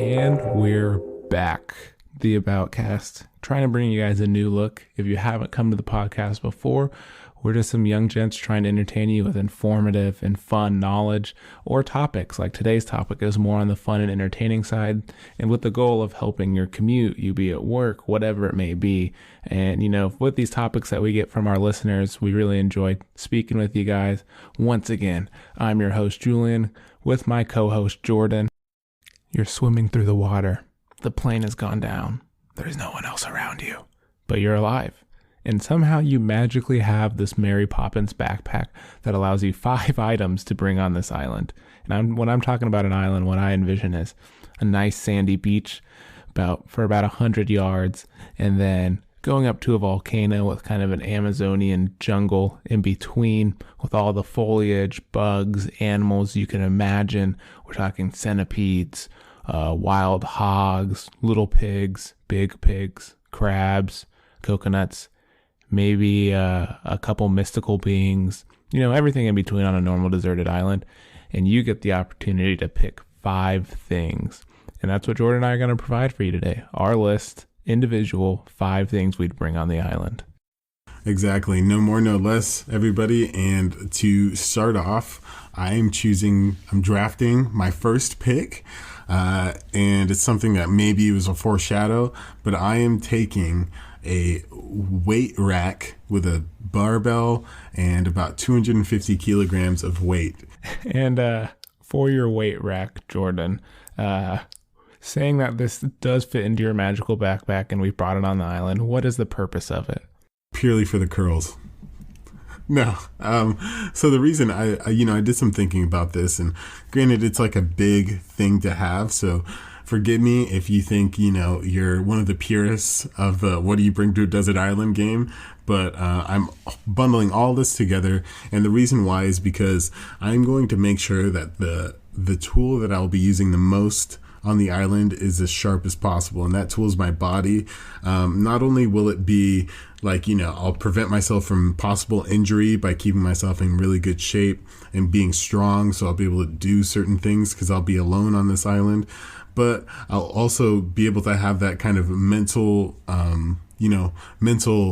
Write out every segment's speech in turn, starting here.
And we're back. The Aboutcast, trying to bring you guys a new look. If you haven't come to the podcast before, we're just some young gents trying to entertain you with informative and fun knowledge or topics. Like today's topic is more on the fun and entertaining side, and with the goal of helping your commute, you be at work, whatever it may be. And, with these topics that we get from our listeners, we really enjoy speaking with you guys. Once again, I'm your host, Julian, with my co-host, Jordan. You're swimming through the water. The plane has gone down. There's no one else around you, but you're alive. And somehow you magically have this Mary Poppins backpack that allows you 5 items to bring on this island. And when I'm talking about an island, what I envision is a nice sandy beach for about 100 yards, and then going up to a volcano with kind of an Amazonian jungle in between with all the foliage, bugs, animals you can imagine. We're talking centipedes, wild hogs, little pigs, big pigs, crabs, coconuts, maybe a couple mystical beings, everything in between on a normal deserted island. And you get the opportunity to pick 5 things. And that's what Jordan and I are going to provide for you today. Our list, individual 5 things we'd bring on the island. Exactly. No more, no less, everybody. And to start off, I'm drafting my first pick. And it's something that maybe was a foreshadow, but I am taking a weight rack with a barbell and about 250 kilograms of weight. And for your weight rack, Jordan, saying that this does fit into your magical backpack and we brought it on the island, what is the purpose of it? Purely for the curls. No. So the reason I did some thinking about this, and granted, it's like a big thing to have. So forgive me if you think, you're one of the purists of the what do you bring to a desert island game. But I'm bundling all this together. And the reason why is because I'm going to make sure that the tool that I'll be using the most on the island is as sharp as possible. And that tool is my body. Not only will it be I'll prevent myself from possible injury by keeping myself in really good shape and being strong. So I'll be able to do certain things because I'll be alone on this island. But I'll also be able to have that kind of mental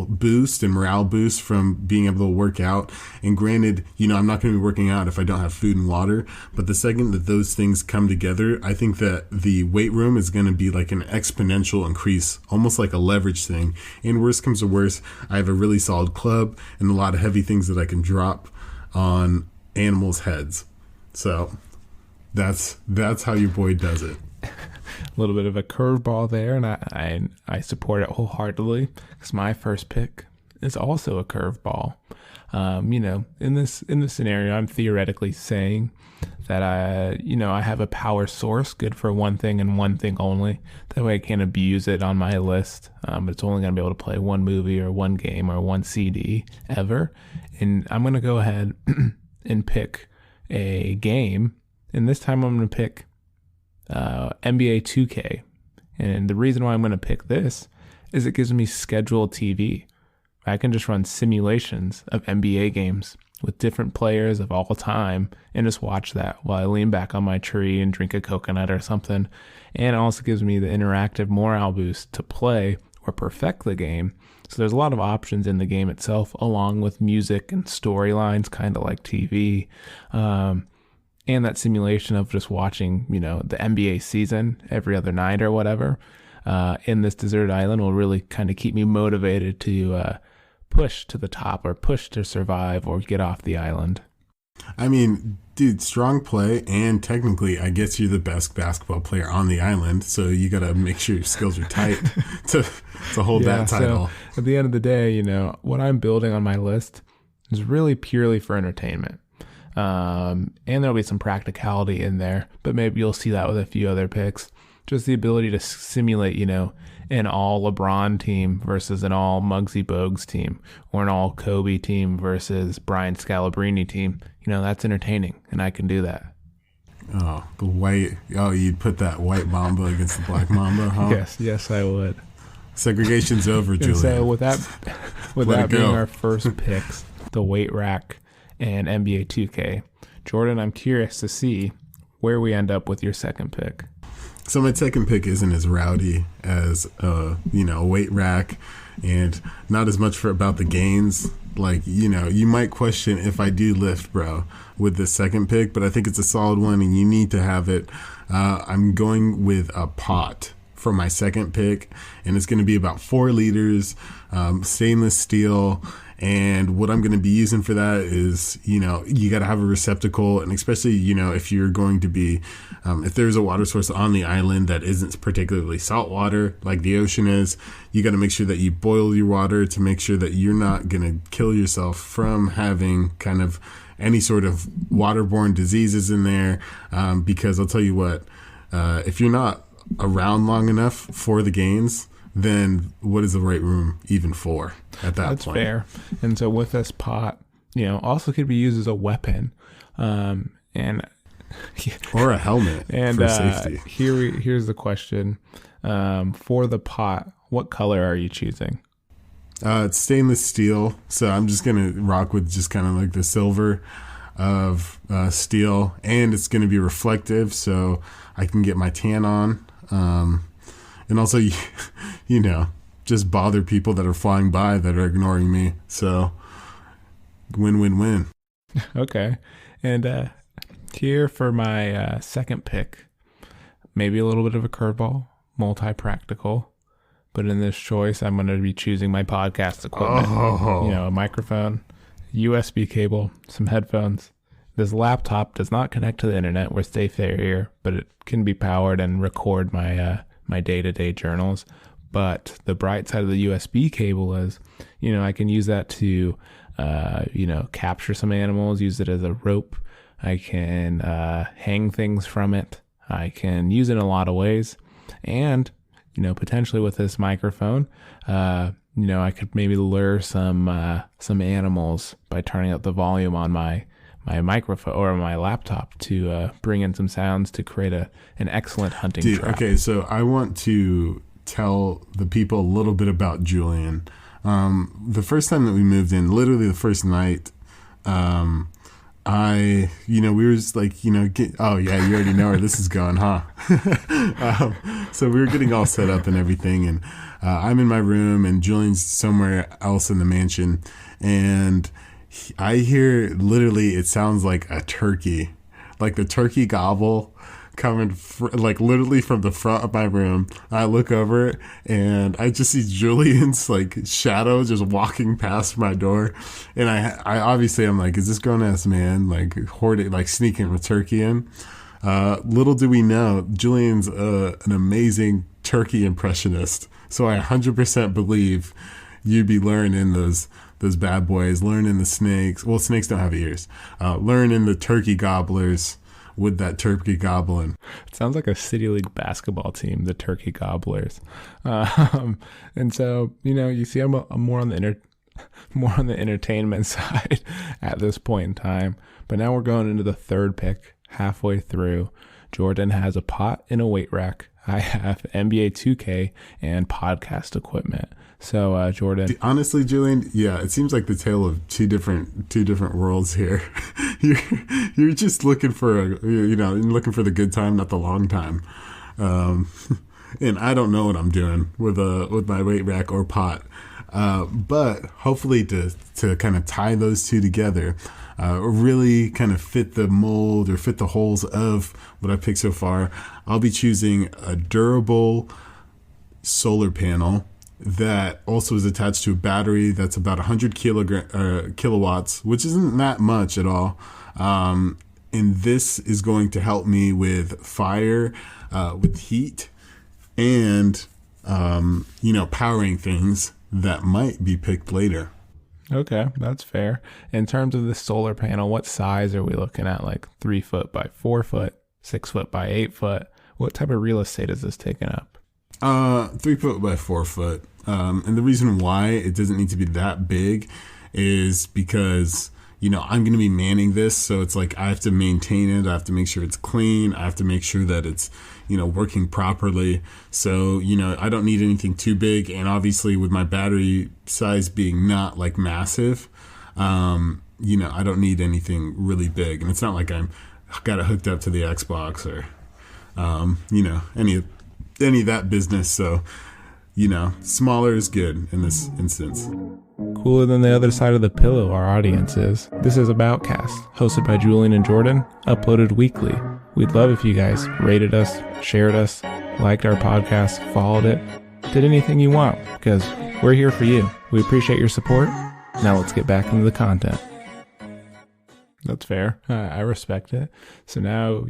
boost and morale boost from being able to work out. And granted, I'm not going to be working out if I don't have food and water. But the second that those things come together, I think that the weight room is going to be like an exponential increase, almost like a leverage thing. And worst comes to worst, I have a really solid club and a lot of heavy things that I can drop on animals' heads. So that's how your boy does it. A little bit of a curveball there, and I support it wholeheartedly because my first pick is also a curveball. In this scenario, I'm theoretically saying that I have a power source good for one thing and one thing only. That way I can't abuse it on my list. But it's only going to be able to play one movie or one game or one CD ever. And I'm going to go ahead and pick a game. And this time I'm going to pick NBA 2K. And the reason why I'm going to pick this is it gives me scheduled TV. I can just run simulations of NBA games with different players of all time and just watch that while I lean back on my tree and drink a coconut or something. And it also gives me the interactive morale boost to play or perfect the game. So there's a lot of options in the game itself, along with music and storylines, kind of like TV. And that simulation of just watching, the NBA season every other night or whatever, in this desert island will really kind of keep me motivated to push to the top or push to survive or get off the island. I mean, dude, strong play, and technically, I guess you're the best basketball player on the island, so you got to make sure your skills are tight to hold that title. So at the end of the day, what I'm building on my list is really purely for entertainment. And there'll be some practicality in there, but maybe you'll see that with a few other picks. Just the ability to simulate, an all LeBron team versus an all Muggsy Bogues team, or an all Kobe team versus Brian Scalabrine team. That's entertaining, and I can do that. You'd put that white Mamba against the black Mamba, huh? Yes, I would. Segregation's over, Julian. So with that being our first picks, the weight rack and NBA 2K. Jordan, I'm curious to see where we end up with your second pick. So my second pick isn't as rowdy as a weight rack, and not as much about the gains. Like, you might question if I do lift, bro, with this second pick, but I think it's a solid one and you need to have it. I'm going with a pot for my second pick, and it's going to be about 4 liters, stainless steel. And what I'm going to be using for that is, you got to have a receptacle. And especially, if you're going to be, if there's a water source on the island that isn't particularly salt water like the ocean is, you got to make sure that you boil your water to make sure that you're not going to kill yourself from having kind of any sort of waterborne diseases in there. Because I'll tell you what, if you're not around long enough for the gains, then what is the right room even for at that That's point? fair. And so with this pot, also could be used as a weapon, and or a helmet and for safety. Here's the question: for the pot, what color are you choosing? It's stainless steel, so I'm just gonna rock with just kind of like the silver of steel, and it's gonna be reflective, so I can get my tan on. And also, just bother people that are flying by that are ignoring me. So, win-win-win. Okay. And here for my second pick, maybe a little bit of a curveball, multi-practical. But in this choice, I'm going to be choosing my podcast equipment. A microphone, USB cable, some headphones. This laptop does not connect to the internet. We're safe here, but it can be powered and record my day-to-day journals. But the bright side of the USB cable is, I can use that to, capture some animals, use it as a rope. I can hang things from it. I can use it in a lot of ways. And, potentially with this microphone, I could maybe lure some animals by turning up the volume on my microphone or my laptop to bring in some sounds to create an excellent hunting trap. Okay, so I want to tell the people a little bit about Julian. The first time that we moved in, literally the first night, we were just like, oh yeah, you already know where this is going, huh? So we were getting all set up and everything, and I'm in my room and Julian's somewhere else in the mansion, and I hear literally, it sounds like a turkey, like the turkey gobble coming like literally from the front of my room. I look over and I just see Julian's like shadow just walking past my door, and I obviously I'm like, is this grown ass man like hoarding, like sneaking a turkey in? Little do we know, Julian's an amazing turkey impressionist, so I 100% believe you'd be learning those bad boys, learning the snakes. Well, snakes don't have ears. Learning the turkey gobblers with that turkey gobbling. It sounds like a city league basketball team, the Turkey Gobblers. And so, you see, I'm more on the entertainment side at this point in time. But now we're going into the third pick, halfway through. Jordan has a pot and a weight rack. I have NBA 2K and podcast equipment. So, Jordan. Honestly, Julian, yeah, it seems like the tale of two different worlds here. You're just looking for looking for the good time, not the long time. And I don't know what I'm doing with my weight rack or pot. But hopefully to kind of tie those two together, really kind of fit the mold or fit the holes of what I picked so far, I'll be choosing a durable solar panel that also is attached to a battery that's about 100 kilowatts, which isn't that much at all. And this is going to help me with fire, with heat, and, powering things that might be picked later. Okay, that's fair. In terms of the solar panel, what size are we looking at? Like 3 foot by 4 foot, 6 foot by 8 foot? What type of real estate is this taking up? 3 foot by 4 foot. And the reason why it doesn't need to be that big is because, I'm going to be manning this. So it's like, I have to maintain it. I have to make sure it's clean. I have to make sure that it's, working properly. So, I don't need anything too big. And obviously with my battery size being not like massive, I don't need anything really big. And it's not like I've got it hooked up to the Xbox or any of that business. So, smaller is good in this instance. Cooler than the other side of the pillow, our audience is. This is Aboutcast, hosted by Julian and Jordan, uploaded weekly. We'd love if you guys rated us, shared us, liked our podcast, followed it, did anything you want, because we're here for you. We appreciate your support. Now let's get back into the content. That's fair. I respect it. So now,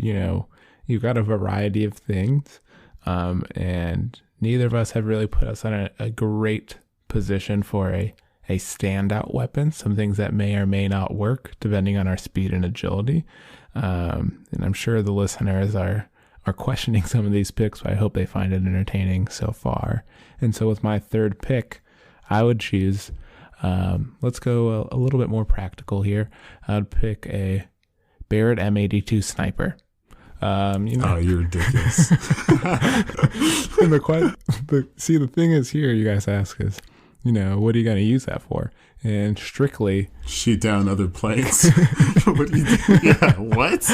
you've got a variety of things, and neither of us have really put us on a great position for a standout weapon, some things that may or may not work depending on our speed and agility. And I'm sure the listeners are questioning some of these picks, but I hope they find it entertaining so far. And so with my third pick, I would choose, let's go a little bit more practical here. I would pick a Barrett M82 sniper. Oh, you're ridiculous. And the thing is here, you guys ask is, what are you going to use that for? And strictly shoot down other planes. What do you do? Yeah, what?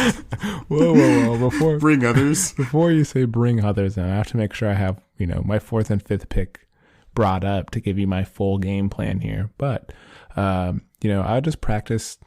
Whoa. Bring others. Before you say bring others, and I have to make sure I have, my fourth and fifth pick brought up to give you my full game plan here. But, I just practiced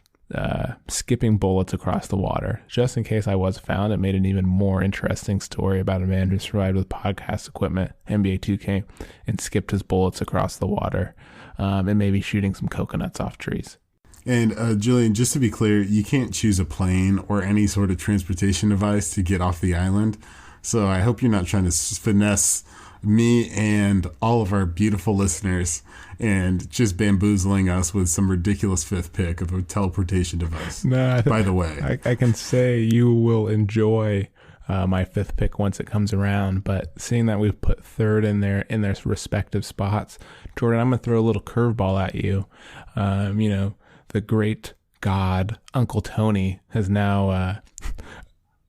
skipping bullets across the water just in case I was found. It made an even more interesting story about a man who survived with podcast equipment, NBA 2K, and skipped his bullets across the water, and maybe shooting some coconuts off trees. And Julian, just to be clear, you can't choose a plane or any sort of transportation device to get off the island. So I hope you're not trying to finesse me and all of our beautiful listeners and just bamboozling us with some ridiculous fifth pick of a teleportation device. No, by the way, I can say you will enjoy my fifth pick once it comes around. But seeing that we've put third in their respective spots, Jordan, I'm gonna throw a little curveball at you. The great god Uncle Tony has now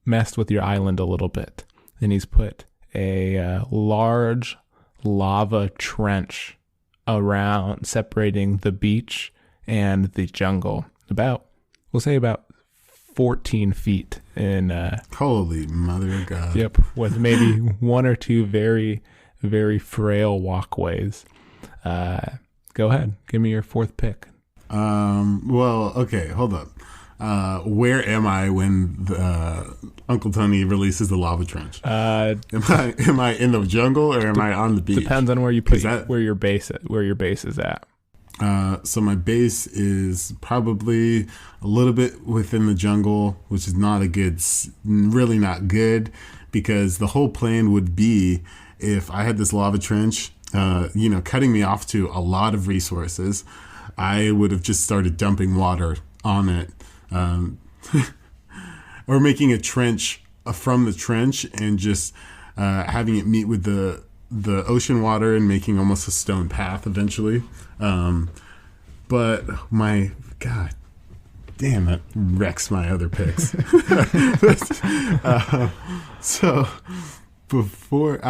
messed with your island a little bit, and he's put a large lava trench around separating the beach and the jungle. We'll say about 14 feet in. Holy mother of God. Yep, with maybe one or two very, very frail walkways. Go ahead, give me your fourth pick. Well, okay, hold up. Where am I when Uncle Tony releases the lava trench? Am I in the jungle or am I on the beach? Depends on where you put where your base is at. So my base is probably a little bit within the jungle, which is really not good, because the whole plan would be, if I had this lava trench, cutting me off to a lot of resources, I would have just started dumping water on it. Or making a trench from the trench and just having it meet with the ocean water and making almost a stone path eventually. But my God, damn, that wrecks my other picks. So before,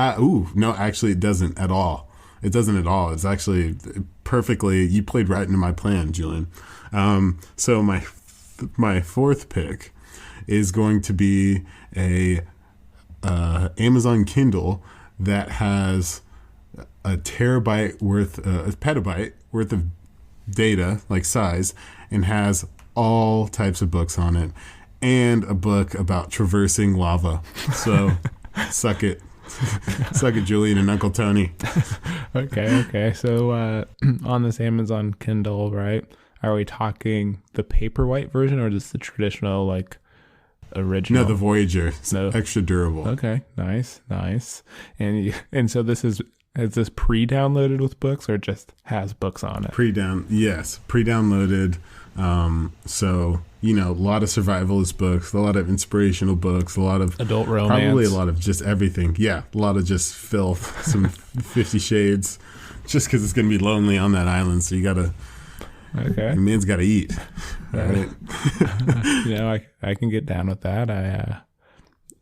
no, actually it doesn't at all. It doesn't at all. It's actually perfectly, you played right into my plan, Julian. So my fourth pick is going to be a Amazon Kindle that has a petabyte worth of data, like size, and has all types of books on it, and a book about traversing lava. So suck it. Suck it, Julian and Uncle Tony. Okay. So on this Amazon Kindle, right? Are we talking the Paperwhite version or just the traditional, original? No, the Voyager. It's extra durable. Okay, nice. And so is this pre-downloaded with books or just has books on it? Yes, pre-downloaded. So, a lot of survivalist books, a lot of inspirational books, a lot of adult romance, probably a lot of just everything. Yeah, a lot of just filth, some 50 Shades, just because it's going to be lonely on that island. So you got to. Okay. Man's got to eat. Right? I can get down with that.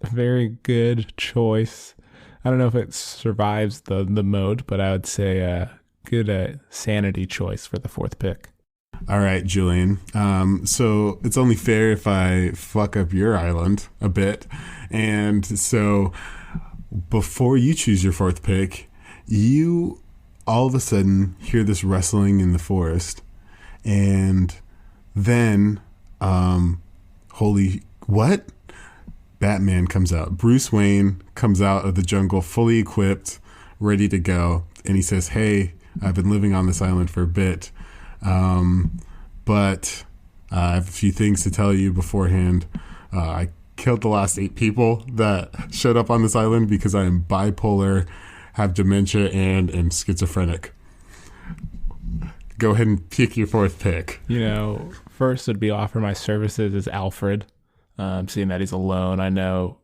Very good choice. I don't know if it survives the mode, but I would say a good sanity choice for the fourth pick. All right, Julian. So it's only fair if I fuck up your island a bit. And so before you choose your fourth pick, you all of a sudden hear this rustling in the forest. And then, holy, what? Batman comes out. Bruce Wayne comes out of the jungle fully equipped, ready to go. And he says, hey, I've been living on this island for a bit. But I have a few things to tell you beforehand. I killed the last 8 people that showed up on this island because I am bipolar, have dementia, and am schizophrenic. Go ahead and pick your fourth pick. First would be offer my services as Alfred. Seeing that he's alone, I know,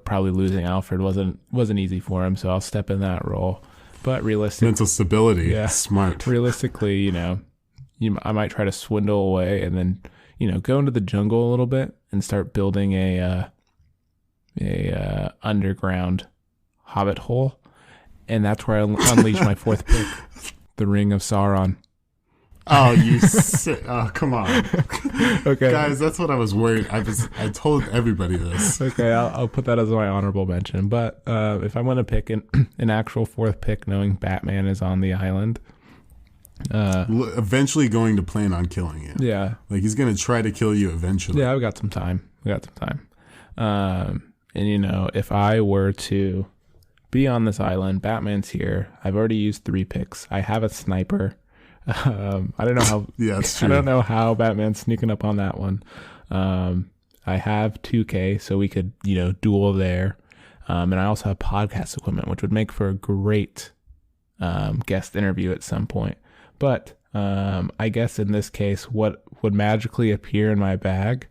probably losing Alfred wasn't easy for him, so I'll step in that role. But realistically, mental stability, yeah, smart. Realistically, I might try to swindle away and then, go into the jungle a little bit and start building a underground hobbit hole, and that's where I unleash my fourth pick, the Ring of Sauron. Oh, you sick! Oh, come on. Okay, guys, that's what I was worried. I told everybody this. Okay, I'll put that as my honorable mention. But if I want to pick an actual fourth pick, knowing Batman is on the island, eventually going to plan on killing you. Yeah, like he's gonna try to kill you eventually. Yeah, we got some time. And if I were to be on this island, Batman's here. I've already used 3 picks. I have a sniper. I don't know how. Yeah, it's true. I don't know how Batman's sneaking up on that one. I have 2K, so we could, duel there. And I also have podcast equipment, which would make for a great guest interview at some point. But I guess in this case, what would magically appear in my bag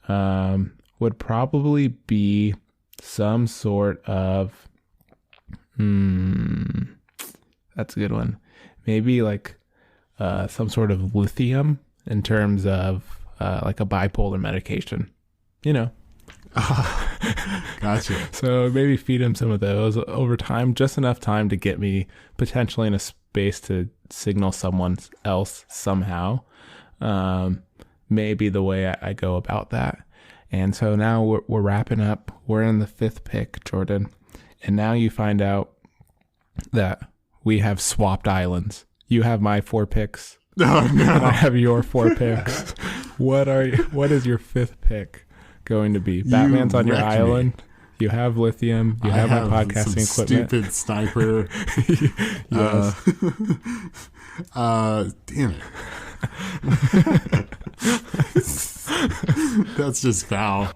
would probably be some sort of. That's a good one. Maybe like some sort of lithium in terms of like a bipolar medication, Gotcha. So maybe feed him some of those over time, just enough time to get me potentially in a space to signal someone else somehow. Maybe the way I go about that. And so now we're wrapping up. We're in the 5th pick, Jordan. And now you find out that we have swapped islands. You have my 4 picks. Oh, no. And I have your 4 picks. What is your 5th pick going to be? Batman's on your island. Me. You have lithium. You have my podcasting equipment. Stupid sniper. Damn it. That's just foul.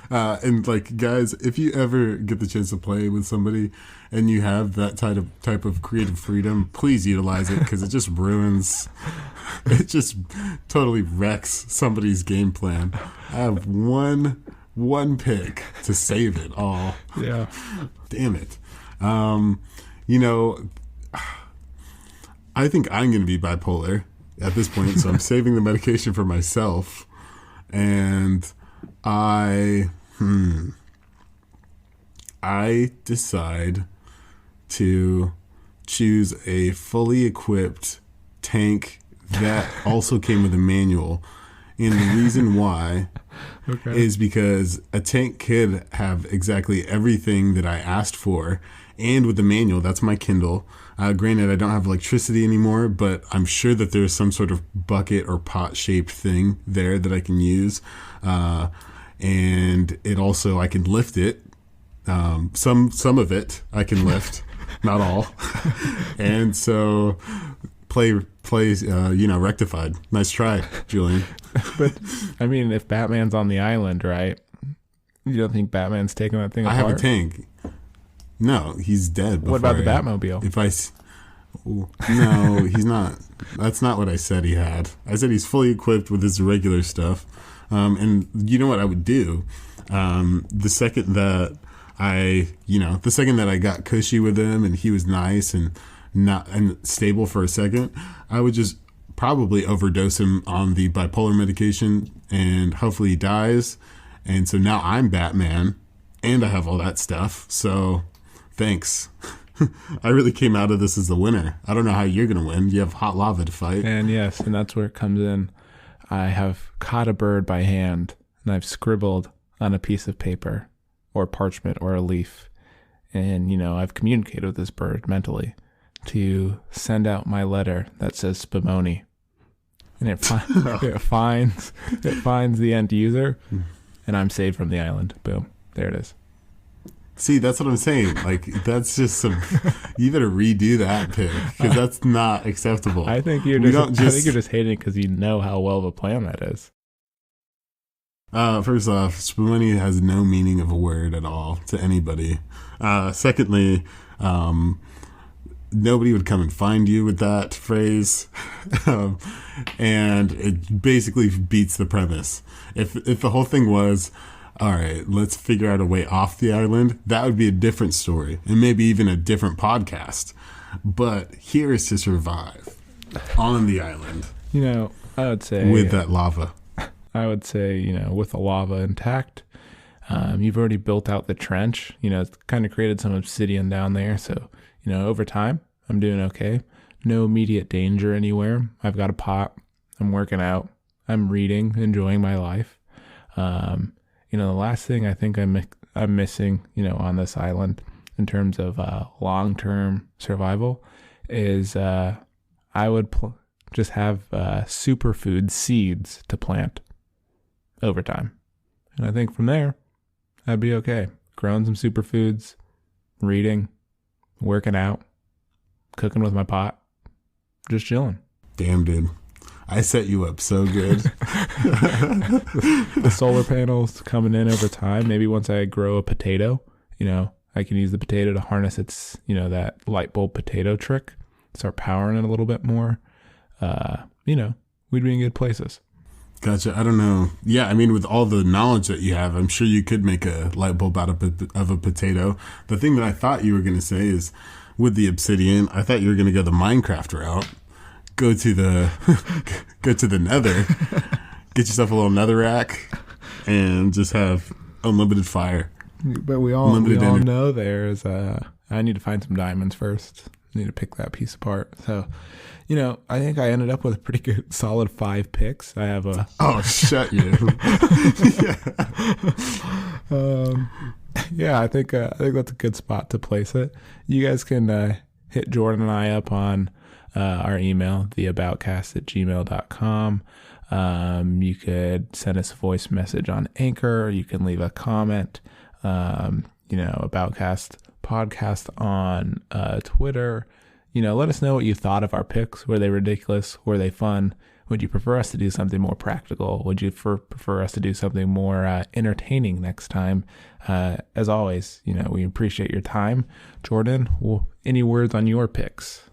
And like, guys, if you ever get the chance to play with somebody and you have that type of creative freedom, please utilize it, because it just totally wrecks somebody's game plan. I have one pick to save it all. Yeah. Damn it. I think I'm going to be bipolar at this point, so I'm saving the medication for myself. And I decide to choose a fully equipped tank that also came with a manual. And the reason why is because a tank could have exactly everything that I asked for. And with the manual, that's my Kindle. Granted, I don't have electricity anymore, but I'm sure that there's some sort of bucket or pot-shaped thing there that I can use. And it also, I can lift it. Some of it I can lift, not all. And so play, rectified. Nice try, Julian. But I mean, if Batman's on the island, right? You don't think Batman's taking that thing apart? I have a tank. No, he's dead. What about the Batmobile? No, he's not. That's not what I said he had. I said he's fully equipped with his regular stuff. And you know what I would do? The second that I got cushy with him and he was nice and stable for a second, I would just probably overdose him on the bipolar medication and hopefully he dies. And so now I'm Batman and I have all that stuff. So thanks. I really came out of this as the winner. I don't know how you're going to win. You have hot lava to fight. And yes, and that's where it comes in. I have caught a bird by hand, and I've scribbled on a piece of paper or parchment or a leaf. And, I've communicated with this bird mentally to send out my letter that says Spumoni. And it finds the end user, and I'm saved from the island. Boom. There it is. See, that's what I'm saying. Like, that's just you better redo that pick, because that's not acceptable. I think you're just hating it because you know how well of a plan that is. First off, Spumoni has no meaning of a word at all to anybody. Secondly, nobody would come and find you with that phrase. And it basically beats the premise. If the whole thing was, all right, let's figure out a way off the island, that would be a different story and maybe even a different podcast. But here is to survive on the island. I would say with that lava. I would say, with the lava intact, you've already built out the trench. It's kind of created some obsidian down there. So, over time, I'm doing okay. No immediate danger anywhere. I've got a pot. I'm working out. I'm reading, enjoying my life. The last thing I think I'm missing, on this island in terms of long-term survival is I would just have superfood seeds to plant over time. And I think from there, I'd be okay. Growing some superfoods, reading, working out, cooking with my pot, just chilling. Damn, dude. I set you up so good. The solar panels coming in over time. Maybe once I grow a potato, I can use the potato to harness its, that light bulb potato trick. Start powering it a little bit more. We'd be in good places. Gotcha. I don't know. Yeah, I mean, with all the knowledge that you have, I'm sure you could make a light bulb out of a potato. The thing that I thought you were going to say is, with the obsidian, I thought you were going to go the Minecraft route. Go to the nether, get yourself a little netherrack, and just have unlimited fire. But we all know there's I need to find some diamonds first. I need to pick that piece apart. So, I think I ended up with a pretty good solid 5 picks. I have a Oh, shut you. Yeah, I think that's a good spot to place it. You guys can hit Jordan and I up on our email, theaboutcast@gmail.com. You could send us a voice message on Anchor. You can leave a comment, Aboutcast podcast on Twitter. Let us know what you thought of our picks. Were they ridiculous? Were they fun? Would you prefer us to do something more practical? Would you prefer us to do something more entertaining next time? As always, we appreciate your time. Jordan, any words on your picks?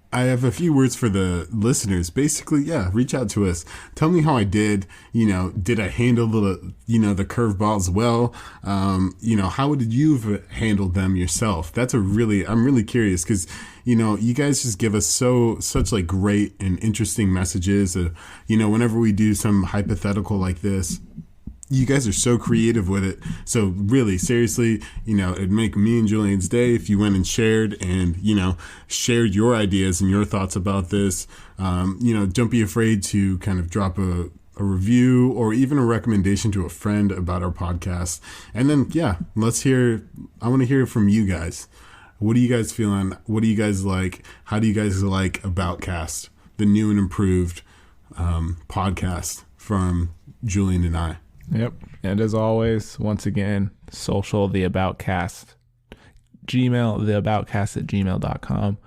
I have a few words for the listeners. Basically, yeah, reach out to us. Tell me how I did. Did I handle the curveballs well? How would you have handled them yourself? I'm really curious because, you guys just give us such like great and interesting messages. Whenever we do some hypothetical like this, you guys are so creative with it. So really, seriously, it'd make me and Julian's day if you went and shared your ideas and your thoughts about this. Don't be afraid to kind of drop a review or even a recommendation to a friend about our podcast. And then, yeah, I want to hear from you guys. What are you guys feeling? What do you guys like? How do you guys like Aboutcast, the new and improved podcast from Julian and I? Yep. And as always, once again, social, the Aboutcast, Gmail, theaboutcast@gmail.com.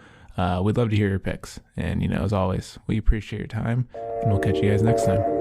We'd love to hear your picks. And, as always, we appreciate your time, and we'll catch you guys next time.